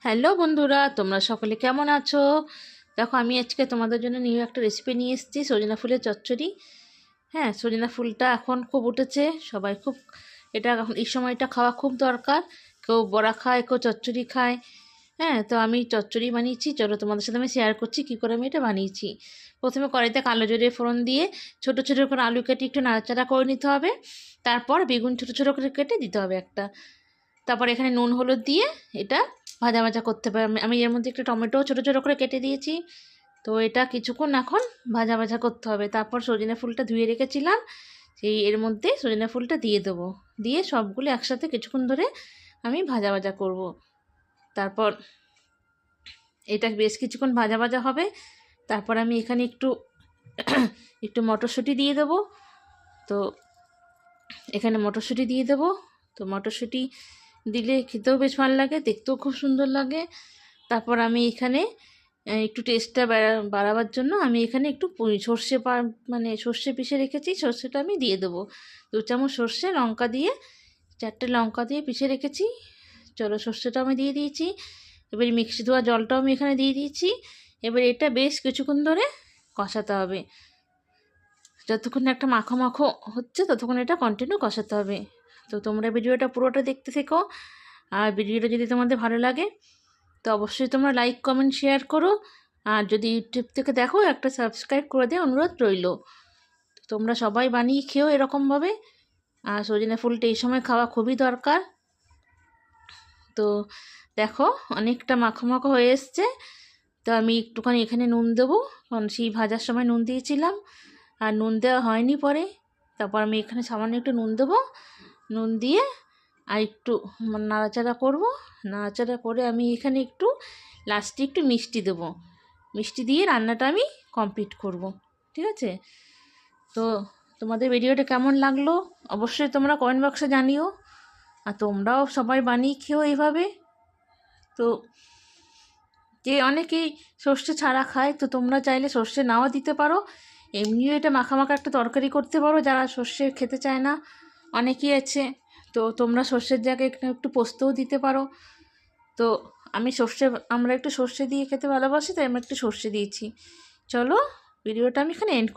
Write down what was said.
Hello বন্ধুরা, তোমরা সকলে কেমন আছো? দেখো, আমি আজকে তোমাদের জন্য নিউ একটা রেসিপি নিয়ে এসেছি, সজনা ফুলের চচ্চড়ি। হ্যাঁ, সজনা ফুলটা এখন খুব উঠেছে, সবাই খুব এটা এখন এই সময়টা খাওয়া খুব দরকার। কেউ বড়া খায়, কেউ চচ্চড়ি খায়। হ্যাঁ, তো আমি চচ্চড়ি বানিয়েছি, চলো তোমাদের সাথে আমি শেয়ার করছি কী করে আমি এটা বানিয়েছি। প্রথমে কড়াইতে কালো জিরে ফোড়ন দিয়ে ছোটো ছোটো করে আলু কেটে একটু নাড়াচাড়া করে নিতে হবে। তারপর বেগুন ছোটো ছোটো করে কেটে দিতে হবে একটা। তারপর এখানে নুন হলুদ দিয়ে এটা ভাজা ভাজা করতে হবে। আমি এর মধ্যে একটা টমেটো ছোটো ছোটো করে কেটে দিয়েছি। তো এটা কিছুক্ষণ এখন ভাজা ভাজা করতে হবে। তারপর সজনে ফুলটা ধুয়ে রেখেছিলাম, সেই এর মধ্যে সজনে ফুলটা দিয়ে দেবো। দিয়ে সবগুলো একসাথে কিছুক্ষণ ধরে আমি ভাজা ভাজা করব। তারপর এটা বেশ কিছুক্ষণ ভাজা ভাজা হবে। তারপর আমি এখানে একটু একটু মটরশুঁটি দিয়ে দেবো। তো এখানে মটরশুঁটি দিয়ে দেবো। তো মটরশুঁটি দিলে খেতেও বেশ ভালো লাগে, দেখতেও খুব সুন্দর লাগে। তারপর আমি এখানে একটু টেস্টটা বাড়াবার জন্য আমি এখানে একটু সর্ষে মানে সর্ষে পিষে রেখেছি, সর্ষেটা আমি দিয়ে দেবো। 2 চামচ সর্ষে, লঙ্কা দিয়ে 4টে লঙ্কা দিয়ে পিষে রেখেছি। চলো, সর্ষেটা আমি দিয়ে দিয়েছি। এবার মিক্সি ধোয়া জলটাও আমি এখানে দিয়ে দিয়েছি। এবার এটা বেশ কিছুক্ষণ ধরে কষাতে হবে। যতক্ষণ না একটা মাখো মাখো হচ্ছে ততক্ষণ এটা কন্টিনিউ কষাতে হবে। তো তোমরা ভিডিওটা পুরোটা দেখতে থেকো। আর ভিডিওটা যদি তোমাদের ভালো লাগে তো অবশ্যই তোমরা লাইক কমেন্ট শেয়ার করো। আর যদি ইউটিউব থেকে দেখো একটা সাবস্ক্রাইব করে দেওয়ার অনুরোধ রইল। তোমরা সবাই বানিয়ে খেও এরকমভাবে। আর সজনে ফুলটা এই সময় খাওয়া খুবই দরকার। তো দেখো, অনেকটা মাখো মাখো হয়ে এসছে। তো আমি একটুখানি এখানে নুন দেবো, কারণ সেই ভাজার সময় নুন দিয়েছিলাম আর নুন দেওয়া হয়নি পরে। তারপর আমি এখানে সামান্য একটু নুন দেবো। নুন দিয়ে আর একটু নাড়াচাড়া করব। নাড়াচাড়া করে আমি এখানে একটু লাস্টে একটু মিষ্টি দেবো। মিষ্টি দিয়ে রান্নাটা আমি কমপ্লিট করব। ঠিক আছে? তো তোমাদের ভিডিওটা কেমন লাগলো অবশ্যই তোমরা কমেন্ট বক্সে জানিও। আর তোমরাও সবাই বানিয়ে খেও এইভাবে। তো যে অনেকেই সর্ষে ছাড়া খায়, তো তোমরা চাইলে সর্ষে নাও দিতে পারো, এমনিও এটা মাখা মাখা একটা তরকারি করতে পারো। যারা সর্ষে খেতে চায় না অনেকেই আছে, তো তোমরা সর্ষের জায়গায় একটু পোস্তও দিতে পারো। তো আমরা একটু সর্ষে দিয়ে খেতে ভালোবাসি, তাই আমি একটু সর্ষে দিয়েছি। চলো, ভিডিওটা আমি এখানে এন্ড